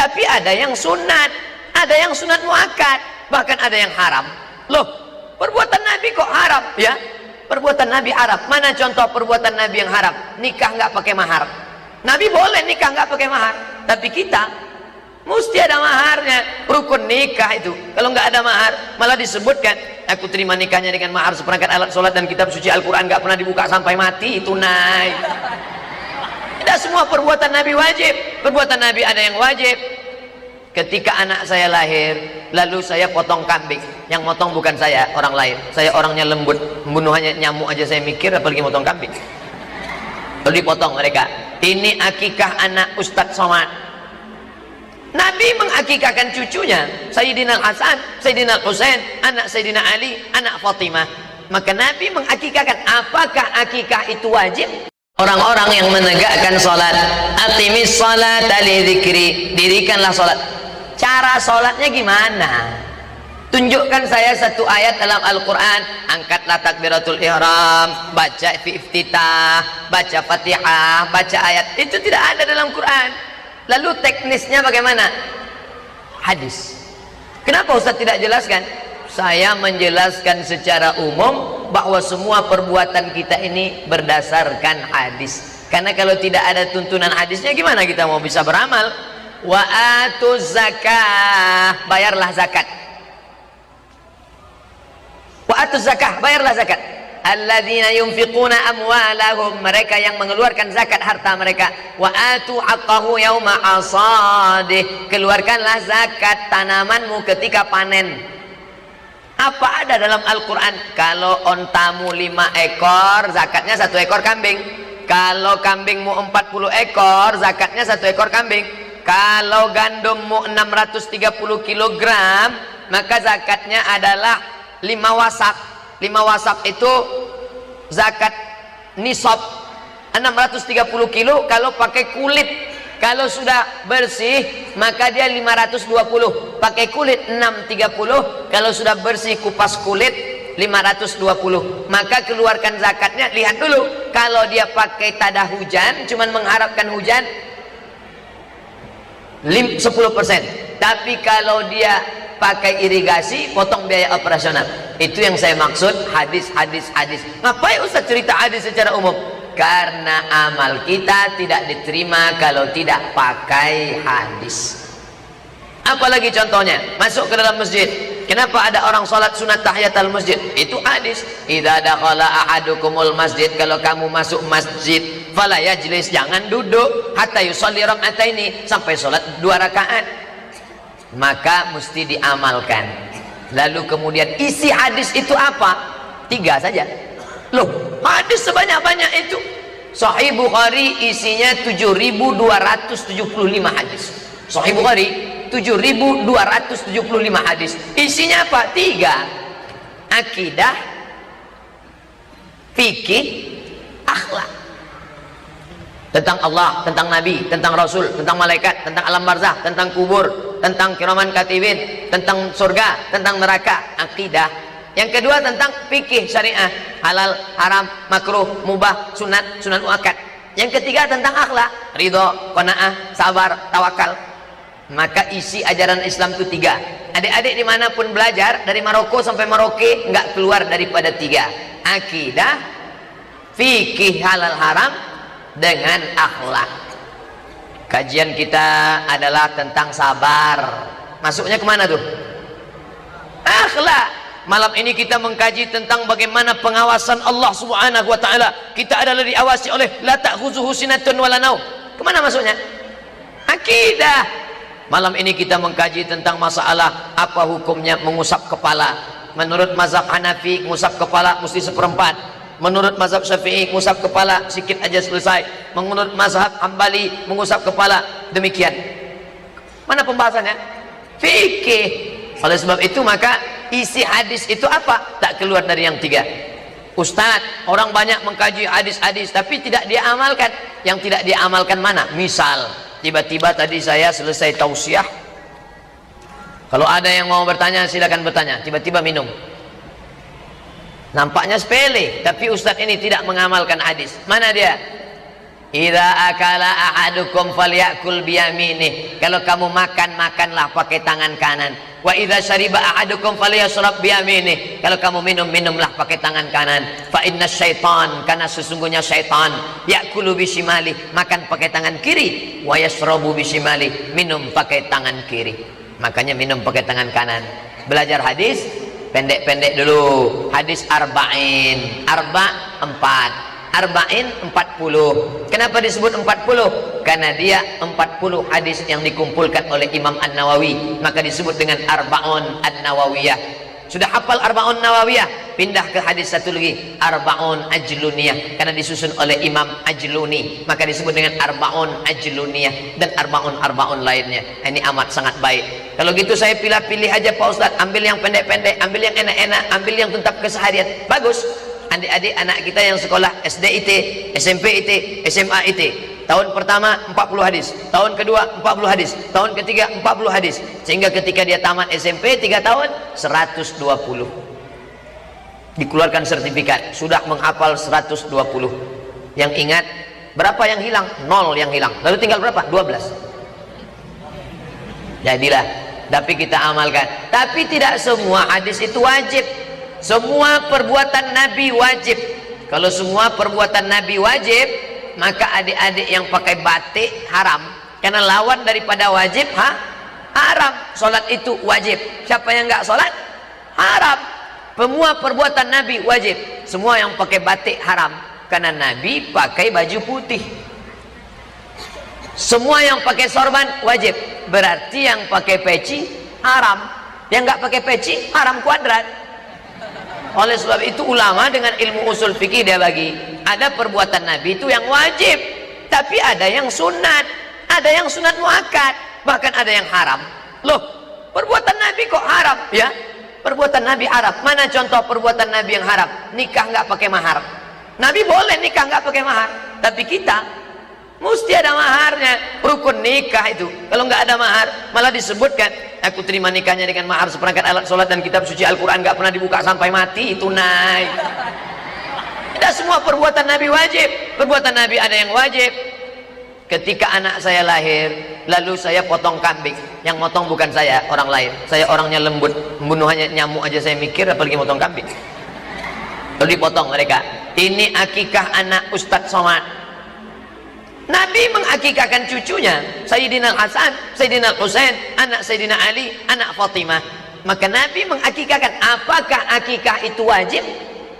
Tapi ada yang sunat, ada yang sunat muakkad, bahkan ada yang haram. Loh, perbuatan Nabi kok haram? Ya, perbuatan Nabi haram. Mana contoh perbuatan Nabi yang haram? Nikah nggak pakai mahar. Nabi boleh nikah nggak pakai mahar, tapi kita mesti ada maharnya. Rukun nikah itu kalau nggak ada mahar, malah disebutkan aku terima nikahnya dengan mahar seperangkat alat sholat dan kitab suci Al-Quran, nggak pernah dibuka sampai mati, tunai. Tidak semua perbuatan Nabi wajib. Perbuatan Nabi ada yang wajib. Ketika anak saya lahir, lalu saya potong kambing, yang motong bukan saya, orang lain. Saya orangnya lembut, membunuh hanya nyamuk aja saya mikir, apalagi motong kambing. Lalu dipotong mereka. Ini akikah anak Ustadz Somad. Nabi mengakikahkan cucunya, Sayyidina Hasan, Sayyidina Husain, anak Sayyidina Ali, anak Fatimah. Maka Nabi mengakikahkan. Apakah akikah itu wajib? Orang-orang yang menegakkan sholat, atimis sholat li dzikri, dirikanlah sholat. Cara sholatnya gimana? Tunjukkan saya satu ayat dalam Al-Quran. Angkatlah takbiratul ihram, baca iftitah, baca fatihah, baca ayat. Itu tidak ada dalam Quran. Lalu teknisnya bagaimana? Hadis. Kenapa Ustaz tidak jelaskan? Saya menjelaskan secara umum bahwa semua perbuatan kita ini berdasarkan hadis. Karena kalau tidak ada tuntunan hadisnya, gimana kita mau bisa beramal? Wa atuz zakah, bayarlah zakat. Wa atuz zakah, bayarlah zakat. Alladzina yunfiquna amwalahum, mereka yang mengeluarkan zakat harta mereka. Wa atu haqqahu yauma hasadih, keluarkanlah zakat tanamanmu ketika panen. Apa ada dalam Al-Quran? Kalau ontamu 5 ekor, zakatnya 1 ekor kambing. Kalau kambingmu 40 ekor, zakatnya 1 ekor kambing. Kalau gandummu 630 kg, maka zakatnya adalah 5 wasak. 5 wasak itu zakat nisab 630 kilo kalau pakai kulit. Kalau sudah bersih maka dia 520, pakai kulit 630. Kalau sudah bersih kupas kulit 520. Maka keluarkan zakatnya. Lihat dulu, kalau dia pakai tada hujan, cuman mengharapkan hujan 10%. Tapi kalau dia pakai irigasi, potong biaya operasional. Itu yang saya maksud hadis. Ngapain Ustaz cerita hadis secara umum? Karena amal kita tidak diterima kalau tidak pakai hadis. Apalagi contohnya, masuk ke dalam masjid. Kenapa ada orang sholat sunat tahiyatul masjid? Itu hadis. Idza dakhala ahadukumul masjid, kalau kamu masuk masjid, fala yajlis, jangan duduk hatta yusolli raka'ataini, sampai sholat 2 rakaat. Maka mesti diamalkan. Lalu kemudian isi hadis itu apa? 3 saja. Loh, hadis sebanyak-banyak itu. Sahih Bukhari isinya 7.275 hadis. Sahih Bukhari 7.275 hadis. Isinya apa? 3. Akidah, fikih, akhlak. Tentang Allah, tentang Nabi, tentang Rasul, tentang malaikat, tentang alam barzakh, tentang kubur, tentang kiraman katibin, tentang surga, tentang neraka. Akidah. Yang kedua tentang fikih syariah, halal, haram, makruh, mubah, sunat, sunat muakkad. Yang ketiga tentang akhlak, ridho, qanaah, sabar, tawakal. Maka isi ajaran Islam itu 3. Adik-adik dimanapun belajar, dari Maroko sampai Merauke, nggak keluar daripada 3. Akidah, fikih halal haram, dengan akhlak. Kajian kita adalah tentang sabar. Masuknya kemana tuh? Akhlak. Malam ini kita mengkaji tentang bagaimana pengawasan Allah Subhanahu wa taala. Kita adalah diawasi oleh la ta'khuzuhu sinatun wala naum. Kemana masuknya? Akidah. Malam ini kita mengkaji tentang masalah apa hukumnya mengusap kepala. Menurut mazhab Hanafi, mengusap kepala mesti 1/4. Menurut mazhab Syafi'i, mengusap kepala sikit aja selesai. Menurut mazhab Hambali, mengusap kepala demikian. Mana pembahasannya? Fikih. Oleh sebab itu maka isi hadis itu apa? Tak keluar dari yang 3. Ustadz, orang banyak mengkaji hadis-hadis tapi tidak dia amalkan. Yang tidak dia amalkan mana? Misal, tiba-tiba tadi saya selesai tausiah. Kalau ada yang mau bertanya silakan bertanya. Tiba-tiba minum. Nampaknya sepele, tapi Ustadz ini tidak mengamalkan hadis. Mana dia? Idza akala ahadukum falyakul biyaminih. Kalau kamu makan, makanlah pakai tangan kanan. Wa idza syariba ahadukum falyashrab biyaminih. Kalau kamu minum, minumlah pakai tangan kanan. Fa inna syaitan, karena sesungguhnya syaitan, yakulu bisimali, makan pakai tangan kiri, wa yashrabu bisimali, minum pakai tangan kiri. Makanya minum pakai tangan kanan. Belajar hadis pendek-pendek dulu. Hadis arba'in, arba 4. Arba'in 40. Kenapa disebut 40? Karena dia 40 hadis yang dikumpulkan oleh Imam An-Nawawi, maka disebut dengan Arba'un An-Nawawiyah. Sudah hafal Arba'un Nawawiyah, pindah ke hadis satu lagi, Arba'un Ajluniyah, karena disusun oleh Imam Ajluni, maka disebut dengan Arba'un Ajluniyah dan Arba'un lainnya. Ini amat sangat baik. Kalau gitu saya pilih-pilih aja Pak Ustadz, ambil yang pendek-pendek, ambil yang enak-enak, ambil yang tetap keseharian. Bagus. Adik-adik anak kita yang sekolah SD IT, SMP IT, SMA IT, tahun pertama 40 hadis, tahun kedua 40 hadis, tahun ketiga 40 hadis, sehingga ketika dia tamat SMP 3 tahun 120, dikeluarkan sertifikat sudah menghafal 120. Yang ingat berapa yang hilang? 0 yang hilang. Lalu tinggal berapa? 12. Jadilah, tapi kita amalkan. Tapi tidak semua hadis itu wajib. Semua perbuatan Nabi wajib. Kalau semua perbuatan Nabi wajib, maka adik-adik yang pakai batik haram, karena lawan daripada wajib haram. Sholat itu wajib. Siapa yang nggak sholat haram. Semua perbuatan Nabi wajib. Semua yang pakai batik haram, karena Nabi pakai baju putih. Semua yang pakai sorban wajib, berarti yang pakai peci haram. Yang nggak pakai peci haram kuadrat. Oleh sebab itu ulama dengan ilmu usul fikih dia bagi, ada perbuatan Nabi itu yang wajib, tapi ada yang sunat, ada yang sunat muakkad, bahkan ada yang haram. Loh, perbuatan Nabi kok haram? Ya, perbuatan Nabi haram. Mana contoh perbuatan Nabi yang haram? Nikah nggak pakai mahar. Nabi boleh nikah nggak pakai mahar, tapi kita mesti ada maharnya. Rukun nikah itu kalau nggak ada mahar, malah disebutkan aku terima nikahnya dengan mahar seperangkat alat sholat dan kitab suci Al-Quran, nggak pernah dibuka sampai mati. Itu naik. Tidak semua perbuatan Nabi wajib. Perbuatan Nabi ada yang wajib. Ketika anak saya lahir, lalu saya potong kambing, yang motong bukan saya, orang lain. Saya orangnya lembut, membunuh hanya nyamuk aja saya mikir, apalagi motong kambing. Lalu dipotong mereka. Ini akikah anak Ustadz Somad. Nabi mengakikahkan cucunya, Sayyidina Hasan, Sayyidina Husain, anak Sayyidina Ali, anak Fatimah. Maka Nabi mengakikahkan. Apakah akikah itu wajib?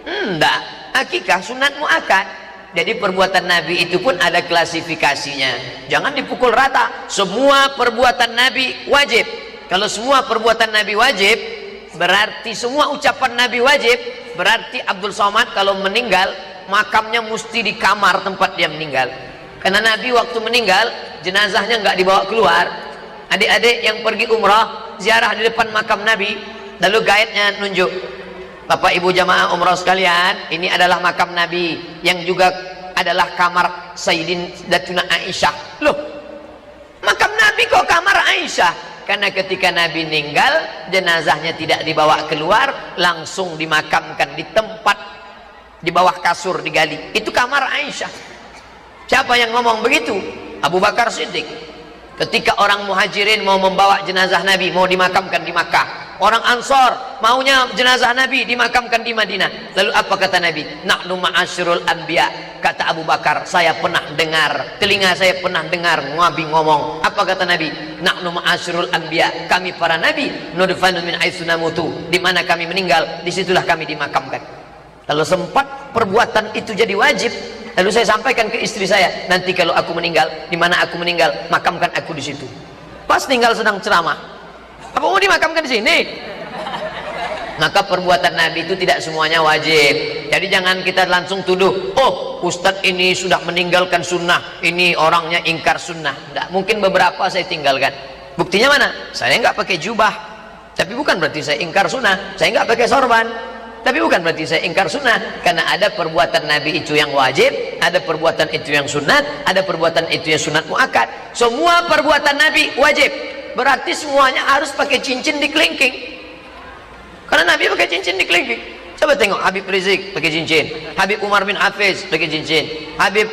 Enggak. Akikah sunat muakkad. Jadi perbuatan Nabi itu pun ada klasifikasinya. Jangan dipukul rata. Semua perbuatan Nabi wajib. Kalau semua perbuatan Nabi wajib, berarti semua ucapan Nabi wajib. Berarti Abdul Somad kalau meninggal, makamnya mesti di kamar tempat dia meninggal. Karena Nabi waktu meninggal, jenazahnya nggak dibawa keluar. Adik-adik yang pergi umrah, ziarah di depan makam Nabi, lalu guide-nya nunjuk, Bapak Ibu jamaah umrah sekalian, ini adalah makam Nabi, yang juga adalah kamar Sayyidatuna Aisyah. Loh, makam Nabi kok kamar Aisyah? Karena ketika Nabi meninggal, jenazahnya tidak dibawa keluar, langsung dimakamkan di tempat di bawah kasur digali. Itu kamar Aisyah. Siapa yang ngomong begitu? Abu Bakar Siddiq. Ketika orang muhajirin mau membawa jenazah Nabi, mau dimakamkan di Makkah, orang Ansor maunya jenazah Nabi dimakamkan di Madinah. Lalu apa kata Nabi? Nahnu ma'asyirul anbiya. Kata Abu Bakar, saya pernah dengar, telinga saya pernah dengar Nabi ngomong. Apa kata Nabi? Nahnu ma'asyirul anbiya. Kami para nabi, nudfanu min haitsu namutu. Di mana kami meninggal, disitulah kami dimakamkan. Kalau sempat perbuatan itu jadi wajib, lalu saya sampaikan ke istri saya, nanti kalau aku meninggal, di mana aku meninggal, makamkan aku di situ. Pas tinggal sedang ceramah, apa mau dimakamkan di sini? Maka perbuatan Nabi itu tidak semuanya wajib. Jadi jangan kita langsung tuduh, oh Ustadz ini sudah meninggalkan sunnah, ini orangnya ingkar sunnah. Tidak, mungkin beberapa saya tinggalkan. Buktinya mana? Saya nggak pakai jubah, tapi bukan berarti saya ingkar sunnah. Saya nggak pakai sorban, tapi bukan berarti saya ingkar sunnah. Karena ada perbuatan Nabi itu yang wajib, ada perbuatan itu yang sunat, ada perbuatan itu yang sunat muakkad. Semua perbuatan Nabi wajib, berarti semuanya harus pakai cincin di kelingking. Karena Nabi pakai cincin di kelingking. Coba tengok Habib Rizik pakai cincin, Habib Umar bin Hafiz pakai cincin, Habib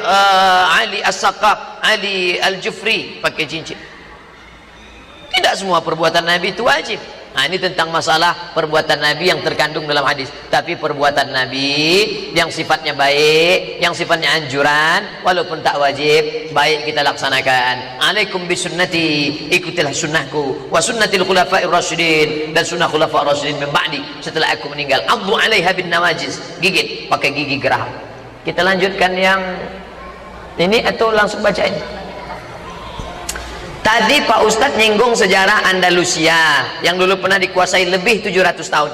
Ali As-Saqaf, Ali Al-Jufri pakai cincin. Tidak semua perbuatan Nabi itu wajib. Nah, ini tentang masalah perbuatan Nabi yang terkandung dalam hadis. Tapi perbuatan Nabi yang sifatnya baik, yang sifatnya anjuran, walaupun tak wajib, baik kita laksanakan. Alaikum bisunnati, ikutilah sunnahku, wa sunnatil khulafa'ir rasyidin, dan sunnah khulafa'ir rasyidin min ba'di, setelah aku meninggal. Addu 'alaiha bin nawajiz, gigit pakai gigi geraham. Kita lanjutkan yang ini atau langsung bacain? Tadi Pak Ustadz nyinggung sejarah Andalusia yang dulu pernah dikuasai lebih 700 tahun.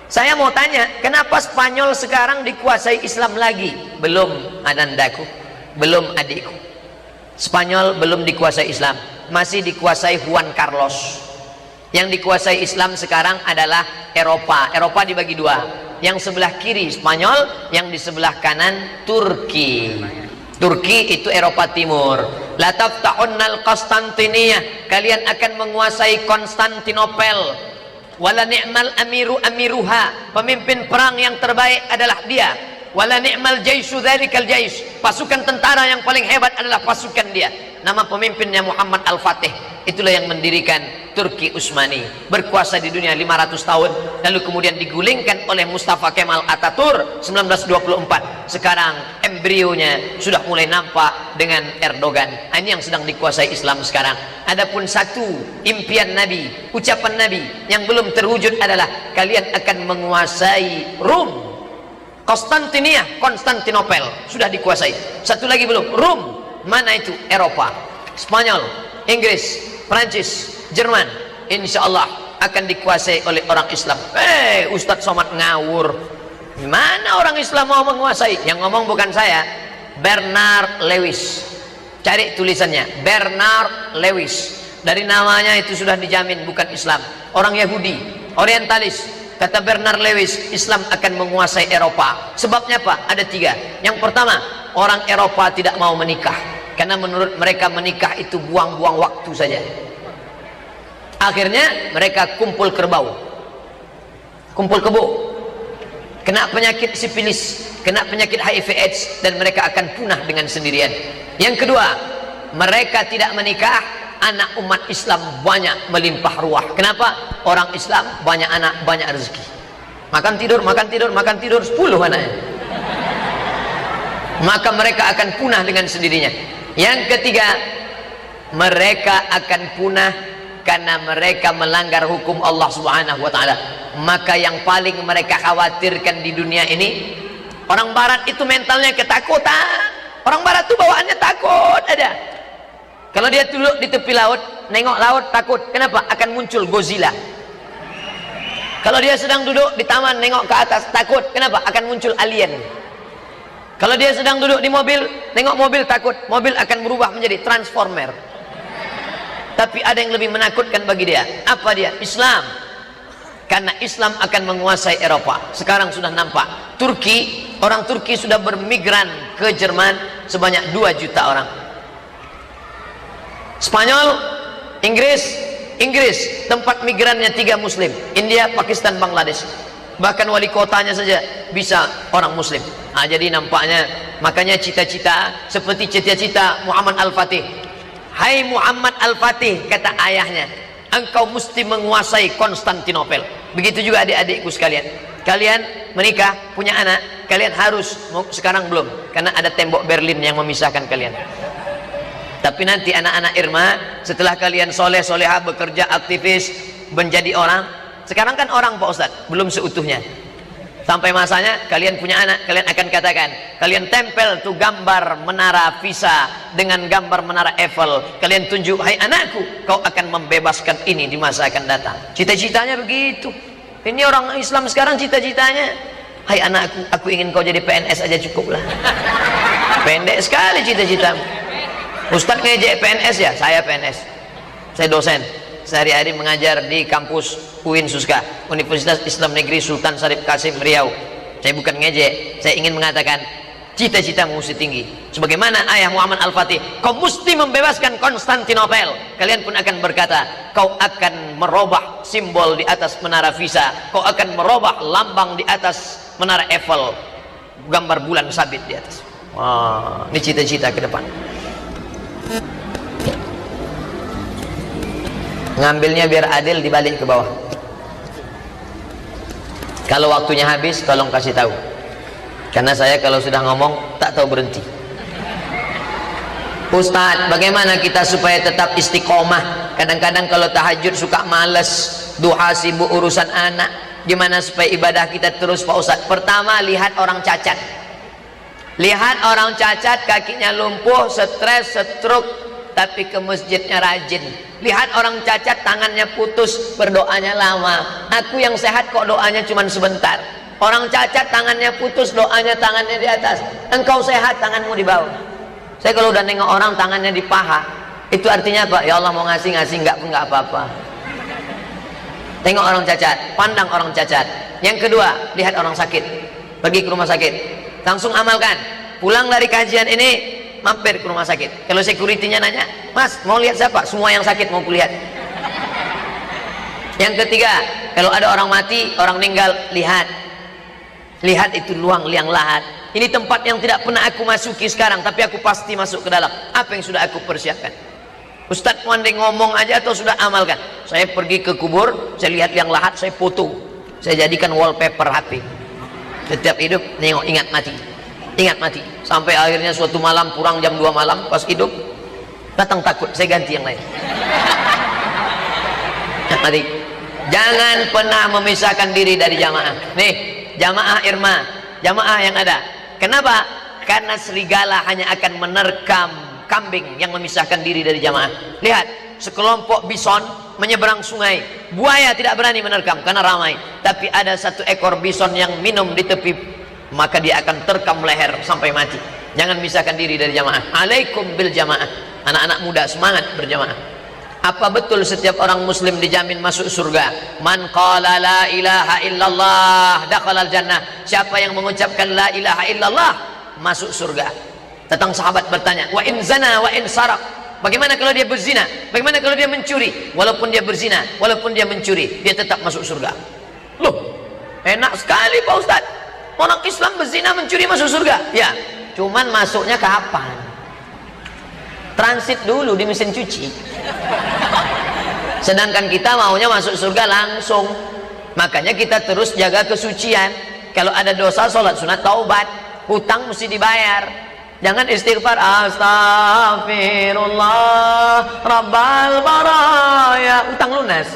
Saya mau tanya, kenapa Spanyol sekarang dikuasai Islam lagi? Belum anandaku, belum adikku. Spanyol belum dikuasai Islam, masih dikuasai Juan Carlos. Yang dikuasai Islam sekarang adalah Eropa. Eropa dibagi dua, yang sebelah kiri Spanyol, yang di sebelah kanan Turki. Turki itu Eropa Timur. La taftahunnal Konstantiniyah, kalian akan menguasai Konstantinopel. Wala ni'mal amiru amiruha, pemimpin perang yang terbaik adalah dia. Wala ni'mal jaisyu dzalikal jais, pasukan tentara yang paling hebat adalah pasukan dia. Nama pemimpinnya Muhammad Al-Fatih. Itulah yang mendirikan Turki Utsmani, berkuasa di dunia 500 tahun, lalu kemudian digulingkan oleh Mustafa Kemal Atatürk 1924. Sekarang embrionya sudah mulai nampak dengan Erdogan. Ini yang sedang dikuasai Islam sekarang. Adapun satu impian Nabi, ucapan Nabi yang belum terwujud adalah kalian akan menguasai Rum. Konstantinia, Konstantinopel sudah dikuasai. Satu lagi belum, Rum. Mana itu? Eropa, Spanyol, Inggris, Prancis, Jerman, insya Allah akan dikuasai oleh orang Islam. Ustadz Somad ngawur. Mana orang Islam mau menguasai? Yang ngomong bukan saya, Bernard Lewis. Cari tulisannya, Bernard Lewis. Dari namanya itu sudah dijamin bukan Islam, orang Yahudi, orientalis. Kata Bernard Lewis, Islam akan menguasai Eropa. Sebabnya apa? Ada tiga. Yang pertama, orang Eropa tidak mau menikah, karena menurut mereka menikah itu buang-buang waktu saja. Akhirnya mereka kumpul kerbau, kumpul kebo, kena penyakit sifilis, kena penyakit HIV/AIDS, dan mereka akan punah dengan sendirian. Yang kedua, mereka tidak menikah, anak umat Islam banyak melimpah ruah. Kenapa? Orang Islam banyak anak, banyak rezeki. Makan tidur, makan tidur, makan tidur, 10 anaknya. Maka mereka akan punah dengan sendirinya. Yang ketiga, mereka akan punah karena mereka melanggar hukum Allah Subhanahu wa taala. Maka yang paling mereka khawatirkan di dunia ini, orang barat itu mentalnya ketakutan. Orang barat itu bawaannya takut ada. Kalau dia duduk di tepi laut, nengok laut takut. Kenapa? Akan muncul Godzilla. Kalau dia sedang duduk di taman, nengok ke atas, takut. Kenapa? Akan muncul alien. Kalau dia sedang duduk di mobil, nengok mobil, takut. Mobil akan berubah menjadi transformer. Tapi ada yang lebih menakutkan bagi dia. Apa dia? Islam. Karena Islam akan menguasai Eropa. Sekarang sudah nampak. Turki, orang Turki sudah bermigran ke Jerman sebanyak 2 juta orang. Spanyol, Inggris, tempat migrannya 3 Muslim. India, Pakistan, Bangladesh. Bahkan wali kotanya saja bisa orang Muslim. Nah, jadi nampaknya, makanya cita-cita seperti cita-cita Muhammad Al-Fatih. Hai Muhammad Al-Fatih, kata ayahnya, engkau mesti menguasai Konstantinopel. Begitu juga adik-adikku sekalian. Kalian menikah, punya anak, kalian harus, sekarang belum, karena ada tembok Berlin yang memisahkan kalian. Tapi nanti anak-anak Irma, setelah kalian soleh-solehah, bekerja, aktivis, menjadi orang. Sekarang kan orang Pak Ustadz, belum seutuhnya. Sampai masanya kalian punya anak, kalian akan katakan, kalian tempel tuh gambar menara Pisa dengan gambar menara Eiffel. Kalian tunjuk, hai anakku, kau akan membebaskan ini di masa akan datang. Cita-citanya begitu. Ini orang Islam sekarang cita-citanya, hai anakku, aku ingin kau jadi PNS aja cukuplah. Pendek sekali cita-citamu. Ustadz ngejek PNS ya? Saya PNS. Saya dosen. Sehari-hari mengajar di kampus UIN Suska, Universitas Islam Negeri Sultan Syarif Kasim Riau. Saya bukan ngejek, saya ingin mengatakan cita-citamu mesti tinggi. Sebagaimana ayah Muhammad Al-Fatih, kau mesti membebaskan Konstantinopel. Kalian pun akan berkata, kau akan merubah simbol di atas menara Pisa, kau akan merubah lambang di atas menara Eiffel, gambar bulan sabit di atas. Wah, ini cita-cita ke depan. Ngambilnya biar adil, dibalik ke bawah. Kalau waktunya habis, tolong kasih tahu. Karena saya kalau sudah ngomong tak tahu berhenti. Ustadz, bagaimana kita supaya tetap istiqomah? Kadang-kadang kalau tahajud suka males, duha sibuk urusan anak. Gimana supaya ibadah kita terus, Pak Ustadz? Pertama, lihat orang cacat. Lihat orang cacat, kakinya lumpuh, stres, stroke, tapi ke masjidnya rajin. Lihat orang cacat, tangannya putus, berdoanya lama. Aku yang sehat kok doanya cuma sebentar. Orang cacat tangannya putus, doanya tangannya di atas. Engkau sehat, tanganmu di bawah. Saya kalau udah nengok orang tangannya di paha, itu artinya apa? Ya Allah mau ngasih enggak pun enggak apa-apa. Tengok orang cacat, pandang orang cacat. Yang kedua, lihat orang sakit, pergi ke rumah sakit, langsung amalkan. Pulang dari kajian ini, mampir ke rumah sakit. Kalau security-nya nanya, Mas mau lihat siapa? Semua yang sakit mau kulihat. Yang ketiga, kalau ada orang mati, orang meninggal, lihat. Lihat itu luang liang lahat. Ini tempat yang tidak pernah aku masuki sekarang, tapi aku pasti masuk ke dalam. Apa yang sudah aku persiapkan? Ustadz Wandeng ngomong aja atau sudah amalkan? Saya pergi ke kubur, saya lihat liang lahat, saya foto, saya jadikan wallpaper HP. Setiap hidup nengok, ingat mati, ingat mati. Sampai akhirnya suatu malam, kurang jam 2 malam, pas hidup datang takut, saya ganti yang lain. Ingat mati. Jangan pernah memisahkan diri dari jamaah. Nih, jamaah Irma, jamaah yang ada. Kenapa? Karena serigala hanya akan menerkam kambing yang memisahkan diri dari jamaah. Lihat, sekelompok bison menyeberang sungai, buaya tidak berani menerkam karena ramai, tapi ada satu ekor bison yang minum di tepi, maka dia akan terkam leher sampai mati. Jangan misahkan diri dari jamaah. Alaikum bil jamaah. Anak-anak muda semangat berjamaah. Apa betul setiap orang muslim dijamin masuk surga? Man qala la ilaha illallah dakhalal jannah. Siapa yang mengucapkan la ilaha illallah masuk surga. Datang sahabat bertanya, wa in zana wa in sarak. Bagaimana kalau dia berzina? Bagaimana kalau dia mencuri? Walaupun dia berzina, walaupun dia mencuri, dia tetap masuk surga. Loh, enak sekali Pak Ustadz. Orang Islam berzina, mencuri masuk surga. Ya, cuman masuknya kapan? Transit dulu di mesin cuci. Sedangkan kita maunya masuk surga langsung. Makanya kita terus jaga kesucian. Kalau ada dosa, sholat sunat, taubat. Hutang mesti dibayar. Jangan istighfar, astagfirullah rabbal baraya, utang lunas.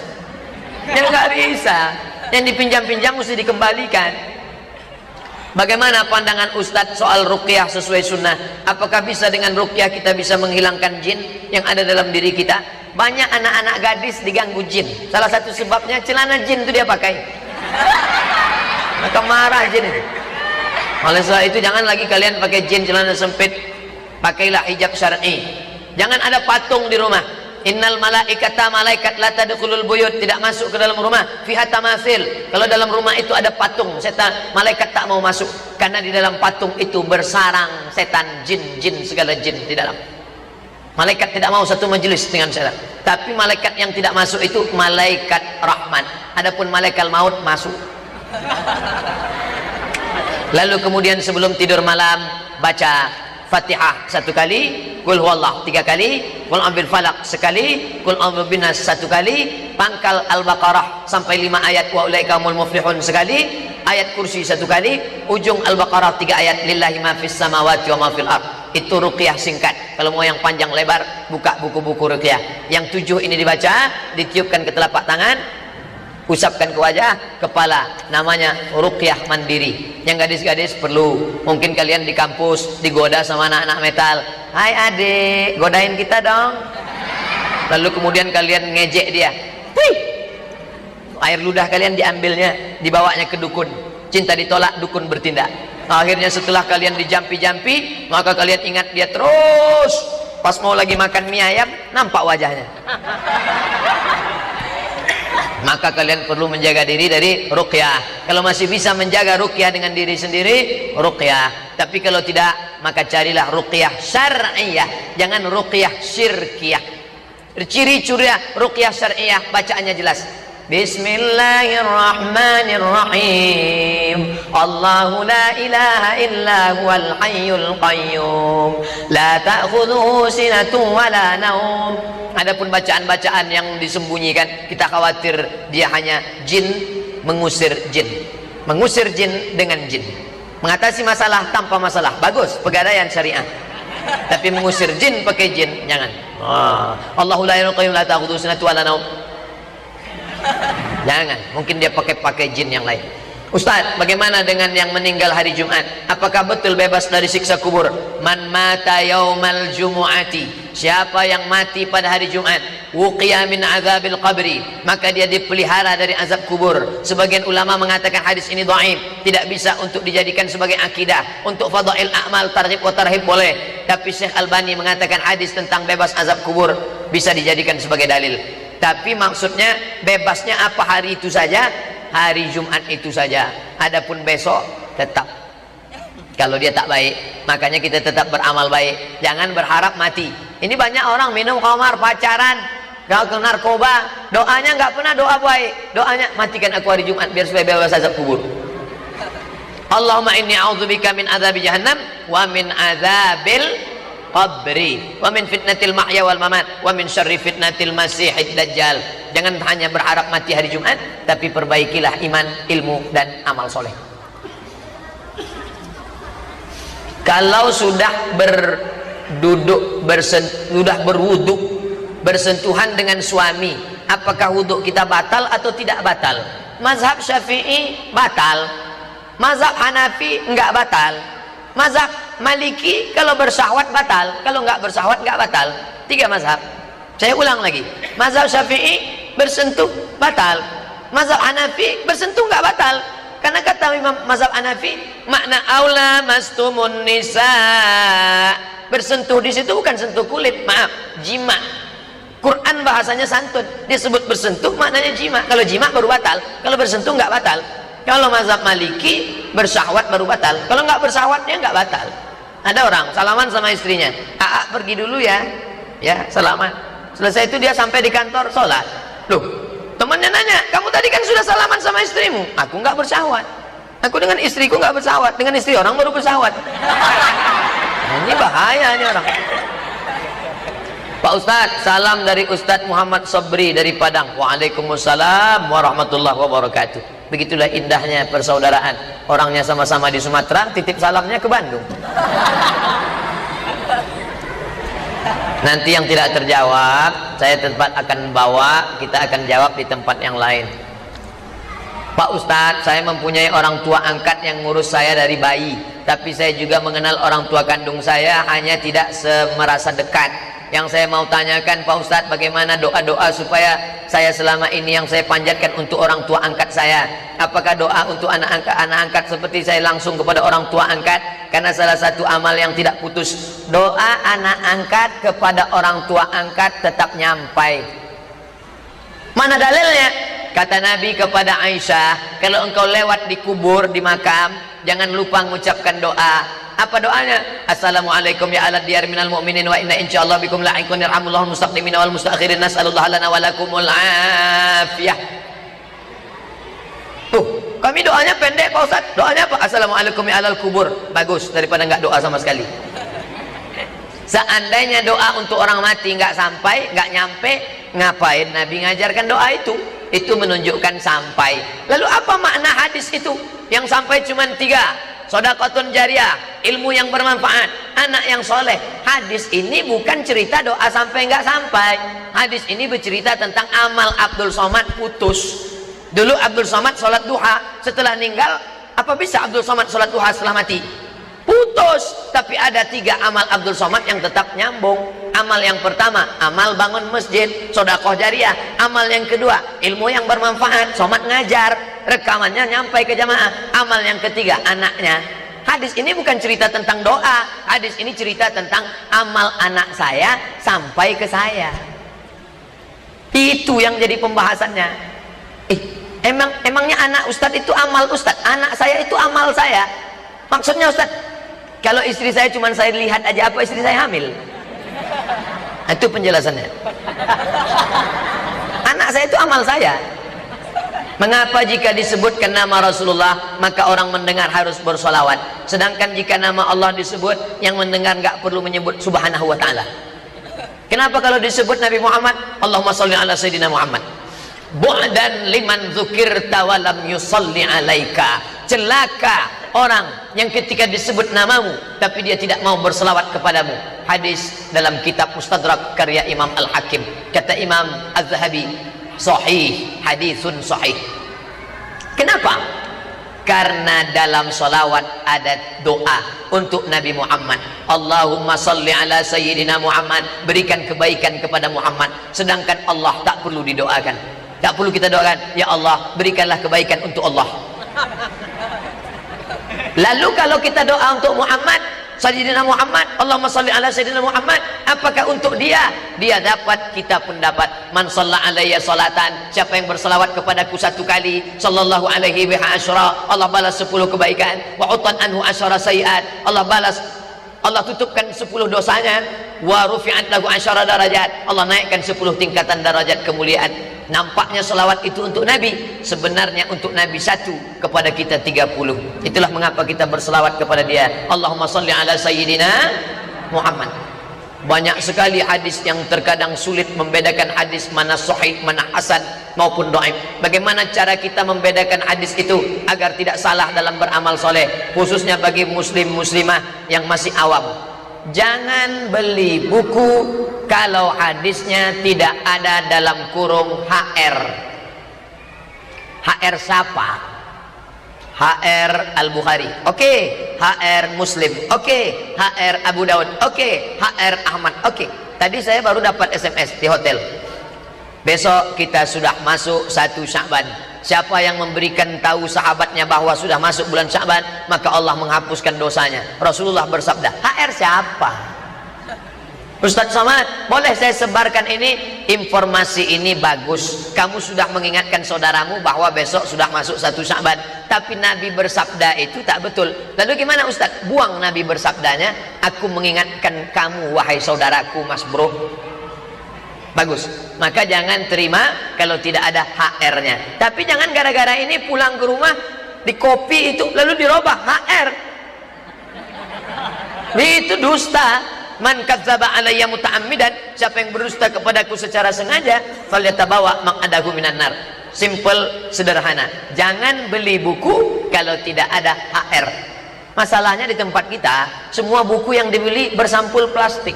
Yang nggak bisa. Yang dipinjam-pinjam mesti dikembalikan. Bagaimana pandangan Ustadz soal ruqyah sesuai sunnah? Apakah bisa dengan ruqyah kita bisa menghilangkan jin yang ada dalam diri kita? Banyak anak-anak gadis diganggu jin. Salah satu sebabnya celana jin itu dia pakai. Maka marah jin itu. Oleh sebab itu jangan lagi kalian pakai jin celana sempit. Pakailah hijab syar'i. Jangan ada patung di rumah. Innal malaikata, malaikat la tadkhulul buyut, tidak masuk ke dalam rumah. Fiha tamasil. Kalau dalam rumah itu ada patung, setan, malaikat tak mau masuk karena di dalam patung itu bersarang setan, jin segala jin di dalam. Malaikat tidak mau satu majelis dengan setan. Tapi malaikat yang tidak masuk itu malaikat rahmat. Adapun malaikat maut masuk. Lalu kemudian sebelum tidur malam baca Fatihah 1 kali, Qul huwallah 3 kali, Qul ambil falak sekali, Qul ambil binas 1 kali, pangkal Al-Baqarah sampai 5 ayat, wa ulaikamul muflihun sekali, ayat kursi 1 kali, ujung Al-Baqarah 3 ayat, lillahi ma fis samawati wa ma fil ard. Itu ruqyah singkat. Kalau mau yang panjang lebar, buka buku-buku ruqyah. Yang 7 ini dibaca, ditiupkan ke telapak tangan, usapkan ke wajah, kepala. Namanya ruqyah mandiri. Yang gadis-gadis perlu, mungkin kalian di kampus digoda sama anak-anak metal. Hai adik, godain kita dong. Lalu kemudian kalian ngejek dia. Wih, air ludah kalian diambilnya, dibawanya ke dukun. Cinta ditolak, dukun bertindak. Akhirnya setelah kalian dijampi-jampi, maka kalian ingat dia terus. Pas mau lagi makan mie ayam, nampak wajahnya. Maka kalian perlu menjaga diri dari ruqyah. Kalau masih bisa menjaga ruqyah dengan diri sendiri, ruqyah. Tapi kalau tidak, maka carilah ruqyah syar'iyah, jangan ruqyah syirkiyah. Ciri-ciri ruqyah syar'iyah, bacaannya jelas. Bismillahirrahmanirrahim. Allahu la ilaha illa huwal hayyul qayyum. La ta'khudhuhu sinatun wa la naum. Adapun bacaan-bacaan yang disembunyikan, kita khawatir dia hanya jin, mengusir jin. Mengusir jin dengan jin. Mengatasi masalah tanpa masalah, bagus, pegadaian syariah. Tapi mengusir jin pakai jin, jangan. Allahu la ilaha illa qayyum la ta'khudhuhu sinatun wa la naum. Jangan, mungkin dia pakai jin yang lain. Ustaz, bagaimana dengan yang meninggal hari Jumat? Apakah betul bebas dari siksa kubur? Man mata yaumal jumu'ati, siapa yang mati pada hari Jumat, wuqiya min azabil qabri, maka dia dipelihara dari azab kubur. Sebagian ulama mengatakan hadis ini dhaif, tidak bisa untuk dijadikan sebagai akidah. Untuk fadail a'mal, targhib wa tarhib boleh, tapi Syekh Albani mengatakan hadis tentang bebas azab kubur bisa dijadikan sebagai dalil. Tapi maksudnya bebasnya apa hari itu saja, hari Jumat itu saja. Adapun besok tetap, kalau dia tak baik, makanya kita tetap beramal baik, jangan berharap mati. Ini banyak orang minum khamar, pacaran, narkoba, doanya nggak pernah doa baik, doanya matikan aku hari Jumat biar supaya bebas azab kubur. Allahumma inni a'udzubika min adzabi jahannam wa min adzabil qabri wa min fitnatil mahya wal mamat wa min syarri fitnatil masihid dajjal. Jangan hanya berharap mati hari Jumat, tapi perbaikilah iman, ilmu dan amal soleh. Kalau sudah berduduk, sudah berwudu, bersentuhan dengan suami, apakah wudu kita batal atau tidak batal? Mazhab Syafi'i batal, mazhab Hanafi enggak batal, mazhab Maliki kalau bersahwat batal, kalau nggak bersahwat nggak batal. 3 mazhab. Saya ulang lagi. Mazhab Syafi'i bersentuh batal, mazhab Hanafi bersentuh nggak batal. Karena kata Imam mazhab Hanafi, makna aula mastumun nisa, bersentuh di situ bukan sentuh kulit, maaf, jima. Quran bahasanya santun, disebut bersentuh maknanya jima. Kalau jima baru batal, kalau bersentuh nggak batal. Kalau mazhab Maliki bersahwat baru batal, kalau nggak bersahwatnya nggak batal. Ada orang salaman sama istrinya, "Aa pergi dulu ya." Ya, salaman. Selesai itu dia sampai di kantor sholat. Loh, temannya nanya, "Kamu tadi kan sudah salaman sama istrimu?" "Aku nggak bersahwat. Aku dengan istriku nggak bersahwat, dengan istri orang baru bersahwat." Nah, ini bahaya ini orang. Pak Ustadz, salam dari Ustadz Muhammad Sobri dari Padang. Waalaikumsalam warahmatullahi wabarakatuh. Begitulah indahnya persaudaraan. Orangnya sama-sama di Sumatera, titip salamnya ke Bandung. Nanti yang tidak terjawab, saya tempat akan bawa, kita akan jawab di tempat yang lain. Pak Ustadz, saya mempunyai orang tua angkat yang ngurus saya dari bayi, tapi saya juga mengenal orang tua kandung saya, hanya tidak merasa dekat. Yang saya mau tanyakan Pak Ustadz, bagaimana doa-doa supaya saya selama ini yang saya panjatkan untuk orang tua angkat saya? Apakah doa untuk anak angkat seperti saya langsung kepada orang tua angkat? Karena salah satu amal yang tidak putus, doa anak angkat kepada orang tua angkat tetap nyampai. Mana dalilnya? Kata Nabi kepada Aisyah, kalau engkau lewat di kubur, di makam, jangan lupa mengucapkan doa. Apa doanya? Assalamualaikum ya ala diyar minal mu'minin wa inna insyaallah bikum la'ikun yarhamullahul mustaqdimina wal mustakhirin nas'alullah lana wa lakumul afiyah. Tuh, kami doanya pendek Pak Ustaz. Doanya apa? Assalamualaikum ya alal kubur. Bagus daripada enggak doa sama sekali. Seandainya doa untuk orang mati enggak sampai, enggak nyampe, ngapain Nabi ngajarkan doa itu? Itu menunjukkan sampai. Lalu apa makna hadis itu? Yang sampai cuma 3. Sodaqatun jariyah, ilmu yang bermanfaat, anak yang soleh. Hadis ini bukan cerita doa sampai nggak sampai. Hadis ini bercerita tentang amal Abdul Somad putus. Dulu Abdul Somad sholat duha, setelah meninggal, apa bisa Abdul Somad sholat duha setelah mati? Putus. Tapi ada 3 amal Abdul Somad yang tetap nyambung. Amal yang pertama, amal bangun masjid, sodakoh jariyah. Amal yang kedua, ilmu yang bermanfaat, Somad ngajar, rekamannya nyampai ke jamaah. Amal yang ketiga, anaknya. Hadis ini bukan cerita tentang doa, hadis ini cerita tentang amal anak saya sampai ke saya. Itu yang jadi pembahasannya. Emangnya anak Ustadz itu amal Ustadz? Anak saya itu amal saya. Maksudnya Ustadz, kalau istri saya cuma saya lihat aja, apa istri saya hamil? Itu penjelasannya. Anak saya itu amal saya. Mengapa jika disebutkan nama Rasulullah maka orang mendengar harus bersolawat, sedangkan jika nama Allah disebut yang mendengar nggak perlu menyebut subhanahu wa ta'ala? Kenapa kalau disebut Nabi Muhammad Allahumma sholli ala sayyidina Muhammad? Bu'dan liman dzukirta wa lam yusalli alaika. Celaka orang yang ketika disebut namamu tapi dia tidak mau berselawat kepadamu. Hadis dalam kitab Mustadrak karya Imam Al-Hakim. Kata Imam Az-Zahabi, sahih, hadisun sahih. Kenapa? Karena dalam salawat ada doa untuk Nabi Muhammad. Allahumma salli ala sayyidina Muhammad, berikan kebaikan kepada Muhammad. Sedangkan Allah tak perlu didoakan. Tak perlu kita doakan, ya Allah berikanlah kebaikan untuk Allah. Lalu kalau kita doa untuk Muhammad, Sayyidina Muhammad, Allahumma salli ala Sayyidina Muhammad, apakah untuk dia? Dia dapat, kita pun dapat. Man shalla alayya salatan, siapa yang berselawat kepadaku satu kali, sallallahu alaihi biha asyra, Allah balas 10 kebaikan. Wa utan anhu asyara sayiat, Allah balas, Allah tutupkan 10 dosanya. Wa rufi'at lahu asyara darajat, Allah naikkan 10 tingkatan darajat kemuliaan. Nampaknya selawat itu untuk Nabi, sebenarnya untuk Nabi satu, kepada kita 30. Itulah mengapa kita berselawat kepada dia. Allahumma salli ala sayyidina Muhammad. Banyak sekali hadis yang terkadang sulit membedakan hadis mana sahih, mana hasan maupun dhaif. Bagaimana cara kita membedakan hadis itu agar tidak salah dalam beramal soleh, khususnya bagi muslim muslimah yang masih awam? Jangan beli buku kalau hadisnya tidak ada dalam kurung HR. HR siapa? HR Al-Bukhari, oke. HR Muslim, oke. HR Abu Daud, oke. HR Ahmad, oke. Tadi saya baru dapat SMS di hotel, besok kita sudah masuk 1 Sya'ban. Siapa yang memberikan tahu sahabatnya bahwa sudah masuk bulan Sya'ban, maka Allah menghapuskan dosanya. Rasulullah bersabda. HR siapa? Ustadz Somad, boleh saya sebarkan ini? Informasi ini bagus. Kamu sudah mengingatkan saudaramu bahwa besok sudah masuk 1 Sya'ban, tapi Nabi bersabda itu tak betul. Lalu gimana Ustadz? Buang Nabi bersabdanya. Aku mengingatkan kamu wahai saudaraku, Mas Bro. Bagus. Maka jangan terima kalau tidak ada HR-nya. Tapi jangan gara-gara ini pulang ke rumah di copy itu lalu dirubah HR. Itu dusta. Man kadzdzaba alayya muta'ammidan, siapa yang berdusta kepadaku secara sengaja, falyatabawa maq'adahu minan nar. Simple, sederhana. Jangan beli buku kalau tidak ada HR. Masalahnya di tempat kita, semua buku yang dibeli bersampul plastik.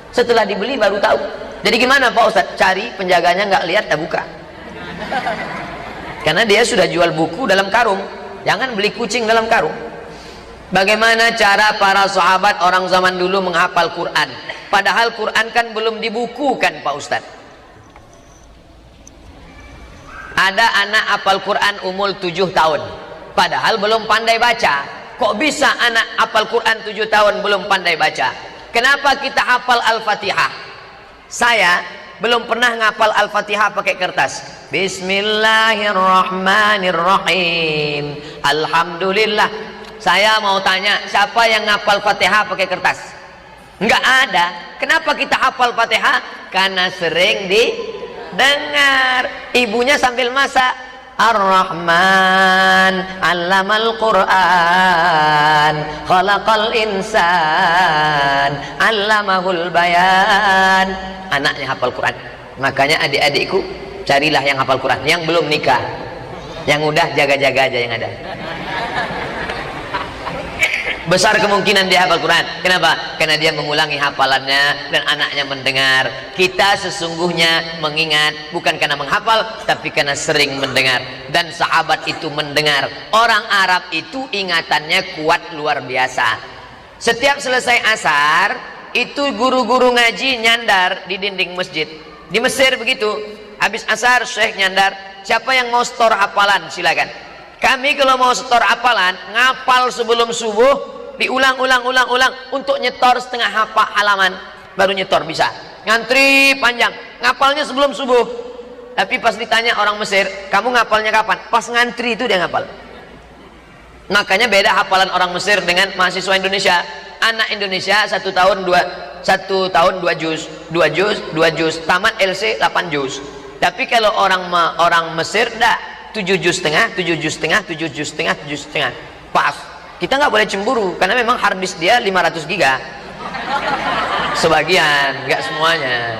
Setelah dibeli baru tahu. Jadi gimana Pak Ustadz? Cari penjaganya nggak lihat, tak buka. Karena dia sudah jual buku dalam karung. Jangan beli kucing dalam karung. Bagaimana cara para sahabat orang zaman dulu menghafal Quran? Padahal Quran kan belum dibukukan Pak Ustadz. Ada anak hafal Quran umur 7 tahun, padahal belum pandai baca. Kok bisa anak hafal Quran 7 tahun belum pandai baca? Kenapa kita hafal Al-Fatihah? Saya belum pernah ngapal Al-Fatihah pakai kertas. Bismillahirrahmanirrahim. Alhamdulillah. Saya mau tanya, siapa yang ngapal Fatihah pakai kertas? Enggak ada. Kenapa kita hafal Fatihah? Karena sering didengar. Ibunya sambil masak, Ar-Rahman 'allamal Qur'an, khalaqal insan, 'allamahul bayan. Anaknya hafal Quran. Makanya adik-adikku, carilah yang hafal Quran, yang belum nikah. Yang udah jaga-jaga aja yang ada. Besar kemungkinan dia hafal Quran. Kenapa? Karena dia mengulangi hafalannya dan anaknya mendengar. Kita sesungguhnya mengingat bukan karena menghafal, tapi karena sering mendengar. Dan sahabat itu mendengar. Orang Arab itu ingatannya kuat luar biasa. Setiap selesai asar, itu guru-guru ngaji nyandar di dinding masjid. Di Mesir begitu. Habis asar, syekh nyandar. Siapa yang mau setor hafalan? Silakan. Kami kalau mau setor hafalan, ngapal sebelum subuh, diulang-ulang untuk nyetor setengah halaman baru nyetor bisa. Ngantri panjang, ngapalnya sebelum subuh. Tapi pas ditanya orang Mesir, kamu ngapalnya kapan? Pas ngantri itu dia ngapal. Makanya beda hafalan orang Mesir dengan mahasiswa Indonesia. Anak Indonesia 1 tahun 2 juz, 2 juz, 2 juz, tamat LC 8 juz. Tapi kalau orang Mesir dah 7 juz setengah, 7 juz setengah, 7 juz setengah, 7 juz setengah. Pas. Kita nggak boleh cemburu karena memang hard disk dia 500 giga. Sebagian, nggak semuanya.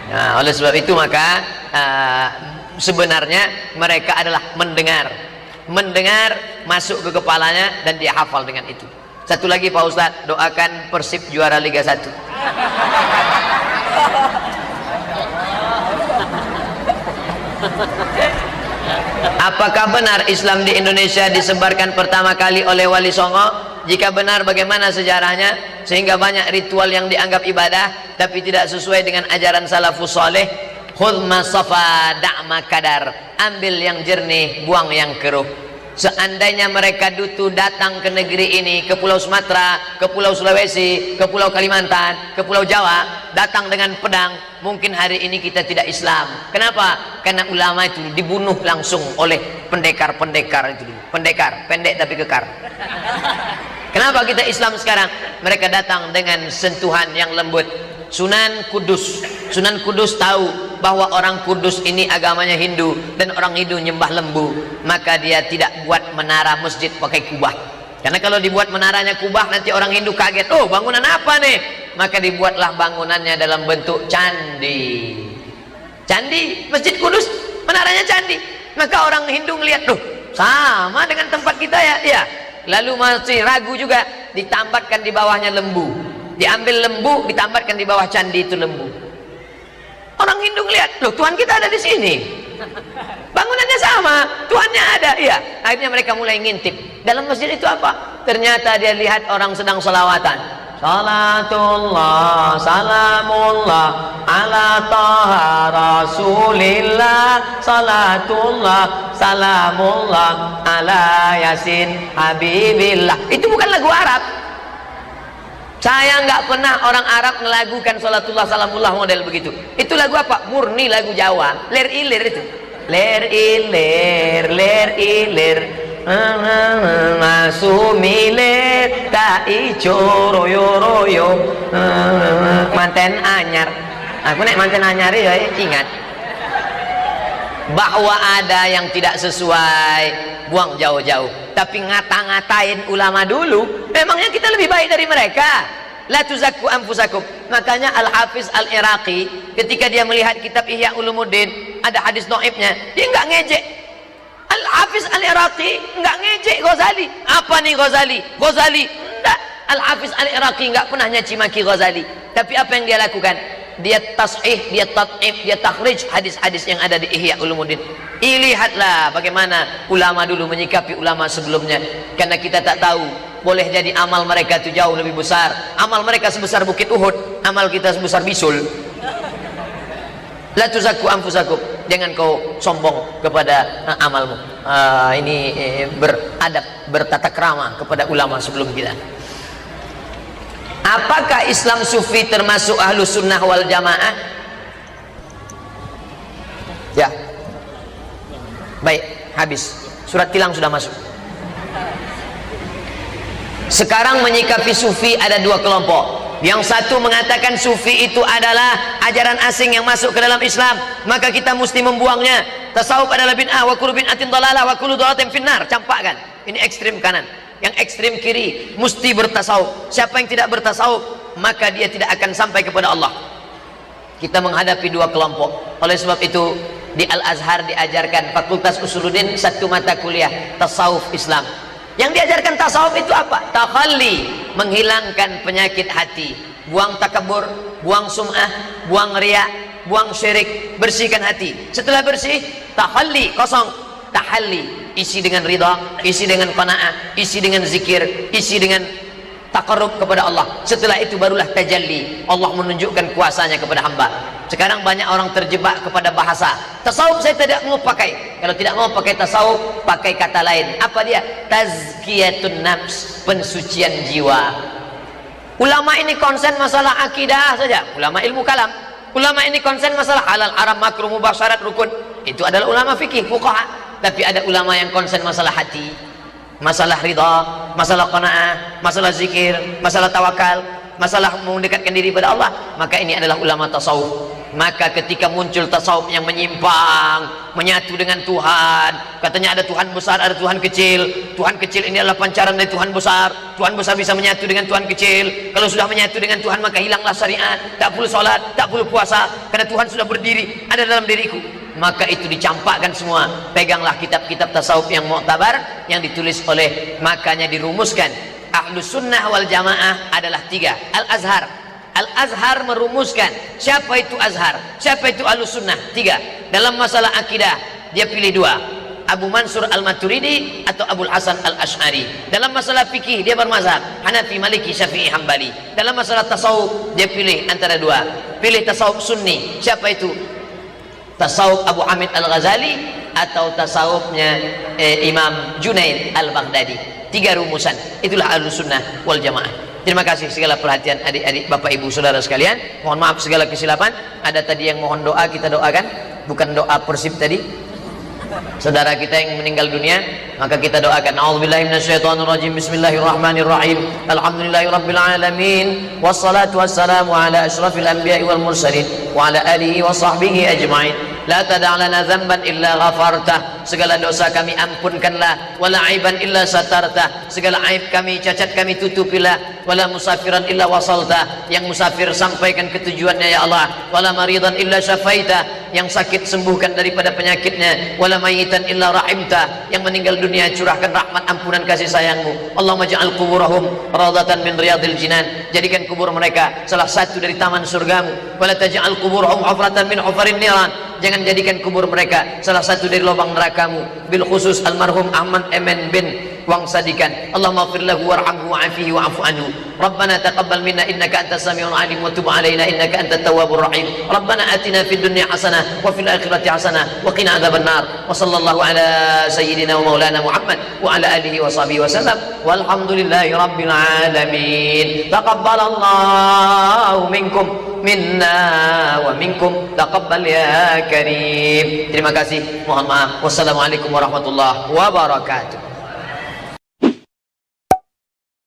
Nah, oleh sebab itu maka sebenarnya mereka adalah mendengar masuk ke kepalanya dan dia hafal dengan itu. Satu lagi Pak Ustadz, doakan Persib juara Liga 1. Apakah benar Islam di Indonesia disebarkan pertama kali oleh Wali Songo? Jika benar, bagaimana sejarahnya sehingga banyak ritual yang dianggap ibadah tapi tidak sesuai dengan ajaran salafus saleh? Khudh ma safa da'ma kadar, ambil yang jernih, buang yang keruh. Seandainya mereka datang ke negeri ini, ke Pulau Sumatera, ke Pulau Sulawesi, ke Pulau Kalimantan, ke Pulau Jawa, datang dengan pedang, mungkin hari ini kita tidak Islam. Kenapa? Karena ulama itu dibunuh langsung oleh pendekar-pendekar itu. Pendekar, pendek tapi kekar. Kenapa kita Islam sekarang? Mereka datang dengan sentuhan yang lembut. Sunan Kudus tahu bahwa orang Kudus ini agamanya Hindu dan orang Hindu nyembah lembu, maka dia tidak buat menara masjid pakai kubah. Karena kalau dibuat menaranya kubah nanti orang Hindu kaget, oh bangunan apa nih? Maka dibuatlah bangunannya dalam bentuk candi. Candi, Masjid Kudus menaranya candi. Maka orang Hindu ngelihat, loh sama dengan tempat kita ya. Ya. Lalu masih ragu juga, ditambatkan di bawahnya lembu. Diambil lembu, ditambatkan di bawah candi itu lembu. Orang Hindu lihat, loh Tuhan kita ada di sini, bangunannya sama, Tuhannya ada. Iya. Akhirnya mereka mulai ngintip dalam masjid itu apa. Ternyata dia lihat orang sedang selawatan. Salatullah salamullah ala taha rasulillah, salatullah salamullah ala yasin habibillah. Itu bukan lagu Arab. Saya nggak pernah orang Arab ngelagukan salatullah salamullah model begitu. Itu lagu apa? Murni lagu Jawa. Ler ilir itu. Ler ilir masumilir tak ijo royo manten anyar. Aku nek manten anyar ya ingat bahwa ada yang tidak sesuai, buang jauh-jauh. Tapi ngata-ngatain ulama dulu, memangnya kita lebih baik dari mereka? La tuzakku anfusakum. Makanya Al-Hafiz Al-Iraqi ketika dia melihat kitab Ihya Ulumuddin ada hadis dhaifnya, dia enggak ngejek. Al-Hafiz Al-Iraqi enggak ngejek Ghazali. Apa nih Ghazali? Ghazali enggak. Al-Hafiz Al-Iraqi enggak pernah nyaci maki Ghazali. Tapi apa yang dia lakukan? Dia tas'ih, dia tat'if, dia takhrij hadis-hadis yang ada di Ihya Ulumuddin. Lihatlah bagaimana ulama dulu menyikapi ulama sebelumnya. Karena kita tak tahu, boleh jadi amal mereka itu jauh lebih besar. Amal mereka sebesar Bukit Uhud, amal kita sebesar bisul. La tuzakku anfusakum. Jangan kau sombong kepada amalmu. Ini beradab, bertata krama kepada ulama sebelum kita. Apakah Islam Sufi termasuk Ahlus Sunnah wal Jamaah? Ya. Baik, habis. Surat tilang sudah masuk. Sekarang menyikapi Sufi ada dua kelompok. Yang satu mengatakan Sufi itu adalah ajaran asing yang masuk ke dalam Islam, maka kita mesti membuangnya. Tasawuf adalah bid'ah, wa kullu bid'atin dhalalah, wa kullu dhalalatin finnar. Campakkan. Ini ekstrim kanan. Yang ekstrim kiri mesti bertasawuf. Siapa yang tidak bertasawuf, maka dia tidak akan sampai kepada Allah. Kita menghadapi dua kelompok. Oleh sebab itu di Al-Azhar diajarkan Fakultas Usuluddin satu mata kuliah tasawuf Islam. Yang diajarkan tasawuf itu apa? Takhalli, menghilangkan penyakit hati, buang takabur, buang sum'ah, buang riya, buang syirik, bersihkan hati. Setelah bersih, takhalli, kosong. Tahalli, isi dengan ridha, isi dengan qanaah, isi dengan zikir, isi dengan taqarrub kepada Allah. Setelah itu barulah tajalli, Allah menunjukkan kuasanya kepada hamba. Sekarang banyak orang terjebak kepada bahasa tasawuf. Saya tidak mau pakai. Kalau tidak mau pakai tasawuf, pakai kata lain. Apa dia? Tazkiyatun nafs, pensucian jiwa. Ulama ini konsen masalah akidah saja, ulama ilmu kalam. Ulama ini konsen masalah halal, haram, makruh, mubah, syarat, rukun. Itu adalah ulama fikih, fuqaha. Tapi ada ulama yang konsen masalah hati, masalah ridha, masalah qanaah, masalah zikir, masalah tawakal, masalah mendekatkan diri pada Allah. Maka ini adalah ulama tasawuf. Maka ketika muncul tasawuf yang menyimpang, menyatu dengan Tuhan, katanya ada Tuhan besar, ada Tuhan kecil. Tuhan kecil ini adalah pancaran dari Tuhan besar. Tuhan besar bisa menyatu dengan Tuhan kecil. Kalau sudah menyatu dengan Tuhan, maka hilanglah syariat. Tak perlu sholat, tak perlu puasa, karena Tuhan sudah berdiri, ada dalam diriku. Maka itu dicampakkan semua. Peganglah kitab-kitab tasawuf yang mu'tabar, yang ditulis oleh, makanya dirumuskan Ahlus Sunnah wal Jamaah adalah 3. Al-Azhar. Al-Azhar merumuskan siapa itu Azhar, siapa itu Ahlus Sunnah. 3. Dalam masalah akidah dia pilih 2, Abu Mansur Al-Maturidi atau Abul Hasan Al-Ash'ari. Dalam masalah fikih dia bermazhab Hanafi, Maliki, Syafi'i, Hambali. Dalam masalah tasawuf dia pilih antara 2, pilih tasawuf sunni. Siapa itu? Tasawuf Abu Hamid Al-Ghazali atau tasawufnya Imam Junaid Al-Baghdadi. 3 rumusan. Itulah Ahlus Sunnah wal Jamaah. Terima kasih segala perhatian adik-adik, bapak ibu saudara sekalian. Mohon maaf segala kesilapan. Ada tadi yang mohon doa, kita doakan. Bukan doa Persib tadi, saudara kita yang meninggal dunia, maka kita doakan. A'udzubillahi minasyaitonirrajim. Bismillahirrahmanirrahim. Alhamdulillahirabbil alamin. Wassalatu wassalamu ala asyrafil anbiya'i wal mursalin wa ala alihi wa sahbihi ajma'in. La tada' lana dzamban illa ghafartah. Segala dosa kami ampunkanlah, wala aiban illa satartah. Segala aib kami, cacat kami tutupilah, wala musafiran illa wasaltah. Yang musafir sampaikan ke tujuannya ya Allah. Wala maridan illa syafaitah. Yang sakit sembuhkan daripada penyakitnya. Wala mayitan illa rahimtah. Yang meninggal dunia curahkan rahmat ampunan kasih sayangmu. Allahumma ja'al kuburahum radatan min riyadil jinan. Jadikan kubur mereka salah satu dari taman surgamu. Wala taj'al kuburahum hufratan min hufarin niran. Jangan jadikan kubur mereka salah satu dari lubang nerakamu. Bil khusus almarhum Ahmad Emen bin Wang Sadikan. Allahumma ighfir lahu warhamhu wa'afihi wa'fu anhu. Rabbana taqabbal minna innaka antas samiul alim wa tub alaina innaka antat tawwabur rahim. Rabbana atina fid dunya hasanah wa fil akhirati hasanah wa qina adzabannar. Wa sallallahu ala sayyidina wa maulana Muhammad wa ala alihi wa sahbihi wasallam. Walhamdulillahi rabbil alamin. Taqabbalallahu minkum minna wa minkum, taqabbal ya karim. Terima kasih, mohon maaf. Wassalamualaikum warahmatullahi wabarakatuh.